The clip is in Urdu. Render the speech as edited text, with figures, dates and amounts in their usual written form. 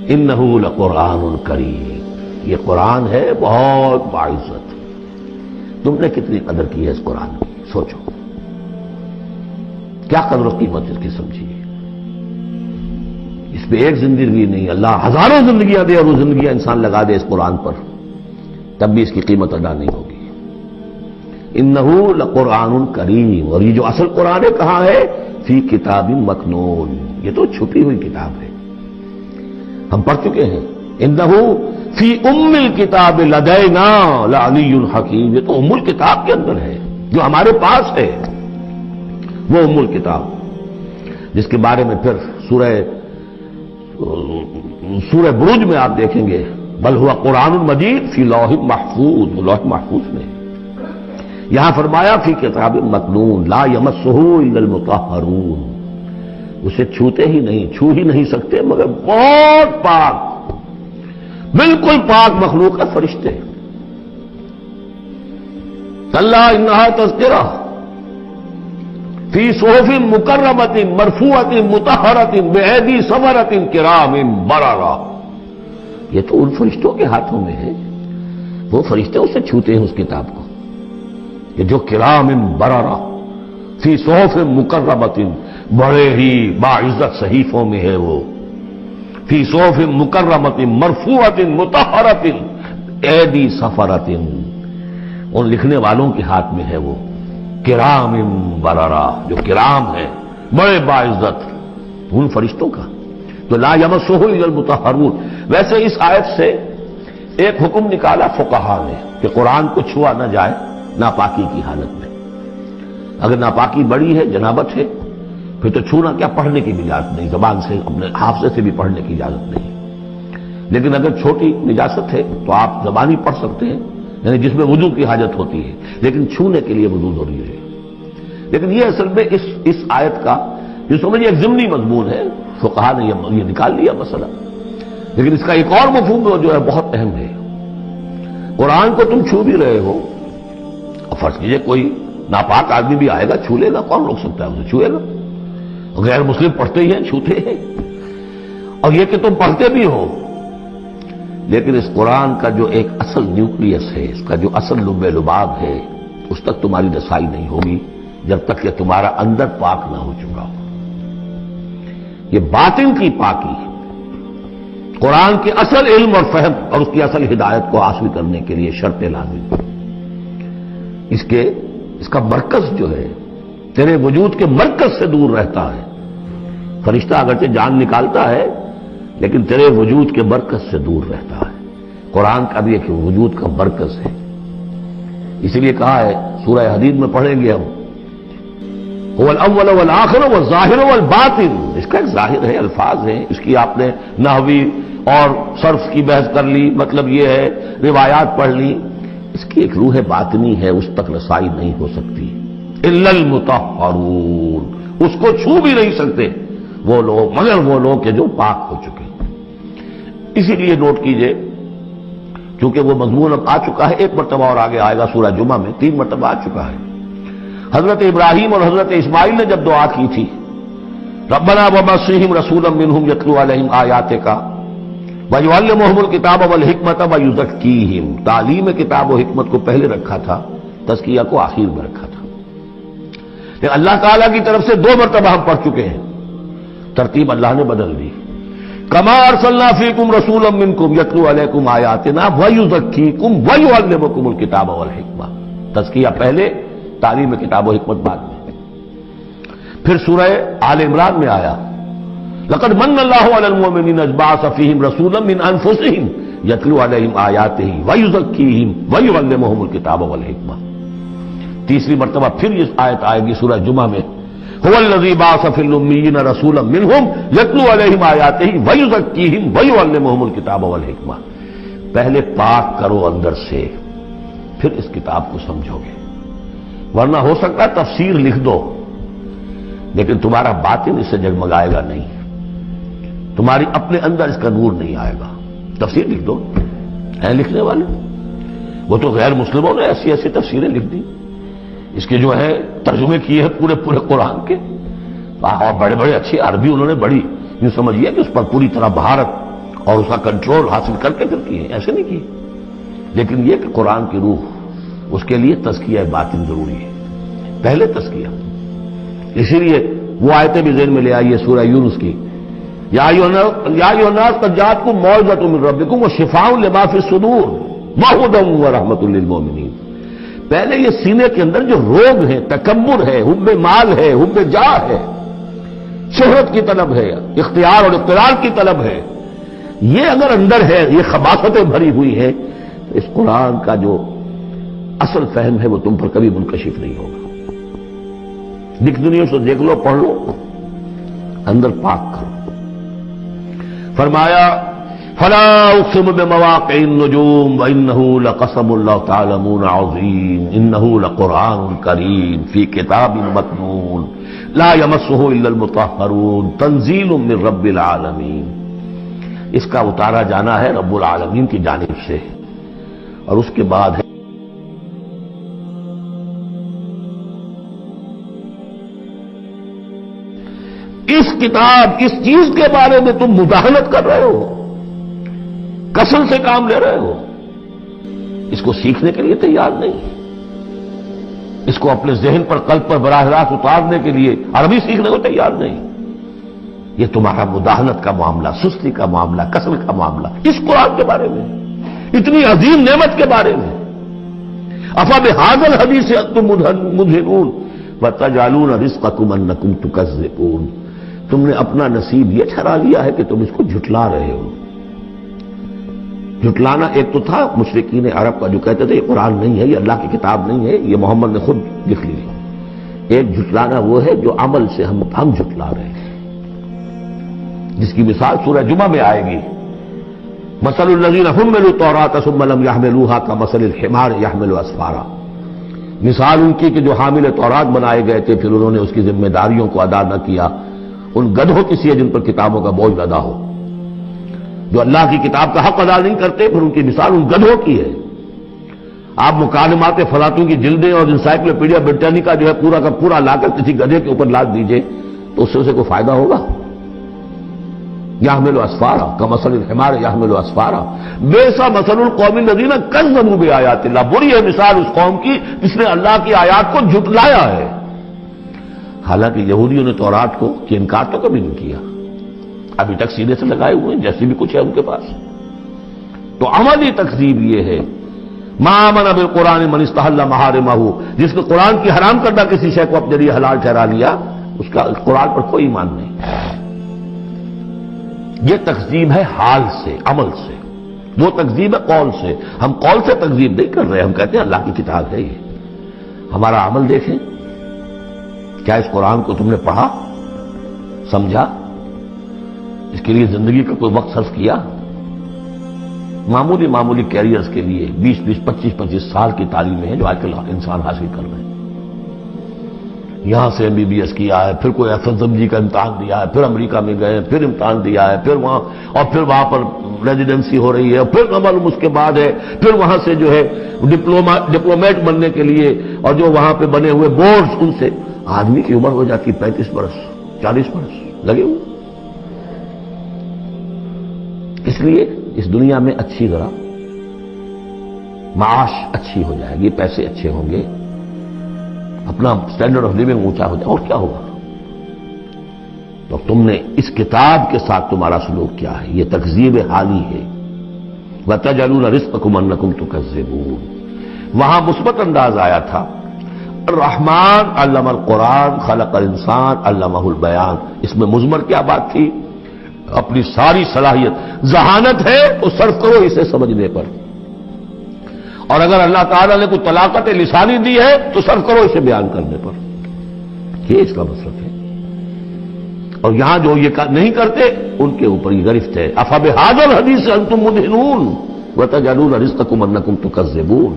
انہ لقرآن کریم، یہ قرآن ہے بہت باعزت۔ تم نے کتنی قدر کی ہے اس قرآن کی، سوچو کیا قدر و قیمت اس کی سمجھی۔ اس پہ ایک زندگی نہیں، اللہ ہزاروں زندگیاں دے اور وہ زندگیاں انسان لگا دے اس قرآن پر، تب بھی اس کی قیمت ادا نہیں ہوگی۔ انہ لقرآن کریم، اور یہ جو اصل قرآن ہے کہاں ہے؟ فی کتاب مکنون، یہ تو چھپی ہوئی کتاب ہے، ہم پڑھ چکے ہیں۔ انہ فی ام الکتاب لدینا لعلی حکیم، یہ تو ام الکتاب کے اندر ہے جو ہمارے پاس ہے، وہ ام الکتاب جس کے بارے میں پھر سورہ بروج میں آپ دیکھیں گے بل ہوا قرآن مجید فی لوح محفوظ، وہ لوح محفوظ میں۔ یہاں فرمایا فی کتاب مکنون لا یمسہ الا المطہرون، اسے چھوتے ہی نہیں، چھو ہی نہیں سکتے مگر بہت پاک، بالکل پاک مخلوق ہے، فرشتے۔ کلا انہا تذکرہ فی صحف مکرمۃ مرفوعۃ مطہرۃ بایدی سفرۃ کرام بررہ، یہ تو ان فرشتوں کے ہاتھوں میں ہے، وہ فرشتے اسے چھوتے ہیں اس کتاب کو، یہ جو کرام بررہ فی صحف مکرمۃ، بڑے ہی باعزت صحیفوں میں ہے وہ، فی صحف مکرمۃ مرفوعۃ مطہرۃ ایدی سفرۃ، ان لکھنے والوں کے ہاتھ میں ہے وہ، کرام بررہ، جو کرام ہے بڑے باعزت ان فرشتوں کا۔ تو لا یمسہ الا المطہرون۔ ویسے اس آیت سے ایک حکم نکالا فقہا نے کہ قرآن کو چھوا نہ جائے ناپاکی کی حالت میں، اگر ناپاکی بڑی ہے، جنابت ہے، پھر تو چھونا کیا، پڑھنے کی بھی اجازت نہیں، زبان سے اپنے حافظے سے بھی پڑھنے کی اجازت نہیں۔ لیکن اگر چھوٹی نجاست ہے تو آپ زبانی پڑھ سکتے ہیں، یعنی جس میں وضو کی حاجت ہوتی ہے، لیکن چھونے کے لیے وضو ضروری ہے۔ لیکن یہ اصل میں اس آیت کا جو سمجھے ایک ضمنی مضمون ہے، فقہا نے یہ نکال لیا مسئلہ، لیکن اس کا ایک اور مفہوم جو ہے بہت اہم ہے۔ قرآن کو تم چھو بھی رہے ہو، اور فرض کیجئے کوئی ناپاک آدمی بھی آئے گا چھو لے گا، کون روک سکتا ہے اسے، چھوئے گا، غیر مسلم پڑھتے ہی ہیں، چھوتے ہیں، اور یہ کہ تم پڑھتے بھی ہو، لیکن اس قرآن کا جو ایک اصل نیوکلیس ہے، اس کا جو اصل لب لباب ہے، اس تک تمہاری رسائی نہیں ہوگی جب تک کہ تمہارا اندر پاک نہ ہو چکا ہو۔ یہ باطن کی پاکی، قرآن کے اصل علم اور فہم اور اس کی اصل ہدایت کو حاصل کرنے کے لیے شرط لازم، اس کا مرکز جو ہے تیرے وجود کے مرکز سے دور رہتا ہے۔ فرشتہ اگرچہ جان نکالتا ہے لیکن تیرے وجود کے مرکز سے دور رہتا ہے۔ قرآن کا بھی ایک وجود کا مرکز ہے، اسی لیے کہا ہے سورہ حدید میں پڑھیں گے ہم، هو الاول والآخر والظاہر والباطن، اس کا ایک ظاہر ہے، الفاظ ہیں، اس کی آپ نے نحوی اور صرف کی بحث کر لی، مطلب یہ ہے روایات پڑھ لی، اس کی ایک روح باطنی ہے، اس تک رسائی نہیں ہو سکتی الا المطہرون، اس کو چھو بھی نہیں سکتے وہ لوگ مگر وہ لوگ کہ جو پاک ہو چکے۔ اسی لیے نوٹ کیجئے، کیونکہ وہ مضمون اب آ چکا ہے، ایک مرتبہ اور آگے آئے گا سورہ جمعہ میں، 3 مرتبہ آ چکا ہے۔ حضرت ابراہیم اور حضرت اسماعیل نے جب دعا کی تھی ربنا وبعث رسولا منہم یتلو علیہم آیاتک ویعلمہم الکتاب والحکمۃ ویزکیہم، تعلیم کتاب و حکمت کو پہلے رکھا تھا، تزکیہ کو آخر میں رکھا تھا، لیکن اللہ تعالیٰ کی طرف سے 2 مرتبہ ہم پڑھ چکے ہیں، ترتیب اللہ نے بدل دی۔ کما ارسلنا فیکم رسولا منکم یتلو علیکم آیاتنا ویزکیکم ویعلمکم الکتاب والحکمہ، تزکیہ پہلے، تعلیم کتاب و حکمت بعد میں۔ پھر سورہ آل عمران میں آیا لقد من اللہ علی المؤمنین اذ بعث فیہم رسولا من انفسہم یتلو علیہم آیاتہ ویزکیہم ویعلمہم الکتاب والحکمہ۔ تیسری مرتبہ پھر یہ آیت آئے گی سورہ جمعہ میں، هو الذی بعث فی الامیین رسولا منہم یتلو علیہم آیاتہ ویزکیہم ویعلمہم الکتاب والحکمہ۔ پہلے پاک کرو اندر سے، پھر اس کتاب کو سمجھو گے، ورنہ ہو سکتا ہے تفسیر لکھ دو لیکن تمہارا باطن اس سے جگمگائے گا نہیں، تمہاری اپنے اندر اس کا نور نہیں آئے گا۔ تفسیر لکھ دو، ہیں لکھنے والے، وہ تو غیر مسلموں نے ایسی ایسی تفسیریں لکھ دی، اس کے جو ہے ترجمے کیے ہیں پورے قرآن کے، اور بڑے بڑے اچھی عربی انہوں نے بڑی، یوں سمجھیے کہ اس پر پوری طرح بہارت اور اس کا کنٹرول حاصل کر کے پھر کیے، ایسے نہیں کیے. لیکن یہ کہ قرآن کی روح، اس کے لیے تزکیہ باطن ضروری ہے، پہلے تزکیہ. اسی لیے وہ آیتیں بھی ذہن میں لے آئیے سورہ یونس کی، یا ایھا الناس قد جاءتکم موعظۃ من ربکم وشفاء لما فی الصدور وہدی ورحمۃ للمؤمنین. پہلے یہ سینے کے اندر جو روگ ہیں، تکبر ہے، حب مال ہے، حب جاہ ہے، شہرت کی طلب ہے، اختیار اور اقتدار کی طلب ہے، یہ اگر اندر ہے، یہ خباثتیں بھری ہوئی ہیں، تو اس قرآن کا جو اصل فہم ہے وہ تم پر کبھی منکشف نہیں ہوگا. ڈکشنری سے دیکھ لو، پڑھ لو، اندر پاک کرو. فرمایا فلا اقسم بمواقع النجوم وانه لقسم لو تعلمون عظیم انه لقرآن کریم فی کتاب مکنون لا یمسہ الا المطہرون تنزیل من رب العالمین. اس کا اتارا جانا ہے رب العالمین کی جانب سے. اور اس کے بعد ہے اس کتاب، اس چیز کے بارے میں تم مداہنت کر رہے ہو، کسل سے کام لے رہے ہو، اس کو سیکھنے کے لیے تیار نہیں، اس کو اپنے ذہن پر، قلب پر براہ راست اتارنے کے لیے عربی سیکھنے کو تیار نہیں. یہ تمہارا مداہنت کا معاملہ، سستی کا معاملہ، کسل کا معاملہ اس قرآن کے بارے میں، اتنی عظیم نعمت کے بارے میں. افبہذا الحدیث انتم مدہنون وتجعلون رزقکم انکم تکذبون. تم نے اپنا نصیب یہ ٹھہرا لیا ہے کہ تم اس کو جھٹلا رہے ہو. جھٹلانا ایک تو تھا مشرکین عرب کا جو کہتے تھے یہ قرآن نہیں ہے، یہ اللہ کی کتاب نہیں ہے، یہ محمد نے خود لکھ لی. ایک جھٹلانا وہ ہے جو عمل سے ہم جھٹلا رہے ہیں، جس کی مثال سورہ جمعہ میں آئے گی. مثل الذین حملوا التوراۃ ثم لم يحملوها كمثل الحمار يحمل اسفارا. مثال ان کی کہ جو حامل تورات بنائے گئے تھے، پھر انہوں نے اس کی ذمہ داریوں کو ادا نہ کیا. ان گدھوں کی سی ہے جن پر کتابوں کا بوجھ لدا ہو، جو اللہ کی کتاب کا حق ادا نہیں کرتے، پھر ان کی مثال ان گدھوں کی ہے. آپ مکالمات فلاطوں کی جلدیں اور انسائکلوپیڈیا برٹانیکا جو ہے پورا کا پورا لا کر کسی گدھے کے اوپر لاد دیجئے تو اس سے اسے کوئی فائدہ ہوگا؟ یحمل اسفارا کمثل الحمار یحمل اسفارا بئس مثل القوم الذین کذبوا بآیات اللہ. بری ہے مثال اس قوم کی جس نے اللہ کی آیات کو جھٹلایا ہے. حالانکہ یہودیوں نے تورات کو کہ انکار تو کبھی نہیں کیا، ابھی تک سینے سے لگائے ہوئے ہیں جیسے بھی کچھ ہے ان کے پاس. تو عملی تکذیب یہ ہے ما آمن بالقرآن من استحل محارمہ، جس نے قرآن کی حرام کردہ کسی شے کو اپنے لیے حلال ٹھہرا لیا، اس کا قرآن پر کوئی ایمان نہیں. یہ تکذیب ہے حال سے، عمل سے. وہ تکذیب ہے قول سے. ہم قول سے تکذیب نہیں کر رہے، ہم کہتے ہیں اللہ کی کتاب ہے یہ. ہمارا عمل دیکھیں، کیا اس قرآن کو تم نے پڑھا، سمجھا، اس کے لیے زندگی کا کوئی وقت صرف کیا؟ معمولی کیریئرز کے لیے 20 25 سال کی تعلیمیں ہیں جو آج کل انسان حاصل کر رہے ہیں. یہاں سے MBBS کیا ہے، پھر کوئی FSMG کا امتحان دیا ہے، پھر امریکہ میں گئے، پھر امتحان دیا ہے، پھر وہاں، اور پھر وہاں پر ریزیڈنسی ہو رہی ہے، اور پھر معلوم اس کے بعد ہے، پھر وہاں سے جو ہے ڈپلومیٹ بننے کے لیے، اور جو وہاں پہ بنے ہوئے بورڈز، ان سے آدمی کی عمر ہو جاتی 35 برس 40 برس لگے ہوئے. اس لیے اس دنیا میں اچھی ذرا معاش اچھی ہو جائے گی، پیسے اچھے ہوں گے، اپنا سٹینڈرڈ آف لیونگ اونچا ہو جائے، اور کیا ہوگا؟ تو تم نے اس کتاب کے ساتھ تمہارا سلوک کیا ہے؟ یہ تکذیب حالی ہے. وَتَجْعَلُونَ رِزْقَكُمْ أَنَّكُمْ تُكَذِّبُونَ. وہاں مثبت انداز آیا تھا، الرحمن علم القرآن خلق الانسان علمہ البیان. اس میں مضمر کیا بات تھی؟ اپنی ساری صلاحیت، ذہانت ہے تو صرف کرو اسے سمجھنے پر، اور اگر اللہ تعالیٰ نے کوئی طلاقت لسانی دی ہے تو صرف کرو اسے بیان کرنے پر. یہ اس کا مطلب ہے. اور یہاں جو یہ نہیں کرتے ان کے اوپر یہ گرفت ہے. افبہذا الحدیث انتم مدہنون وتجعلون رزقکم انکم تکذبون.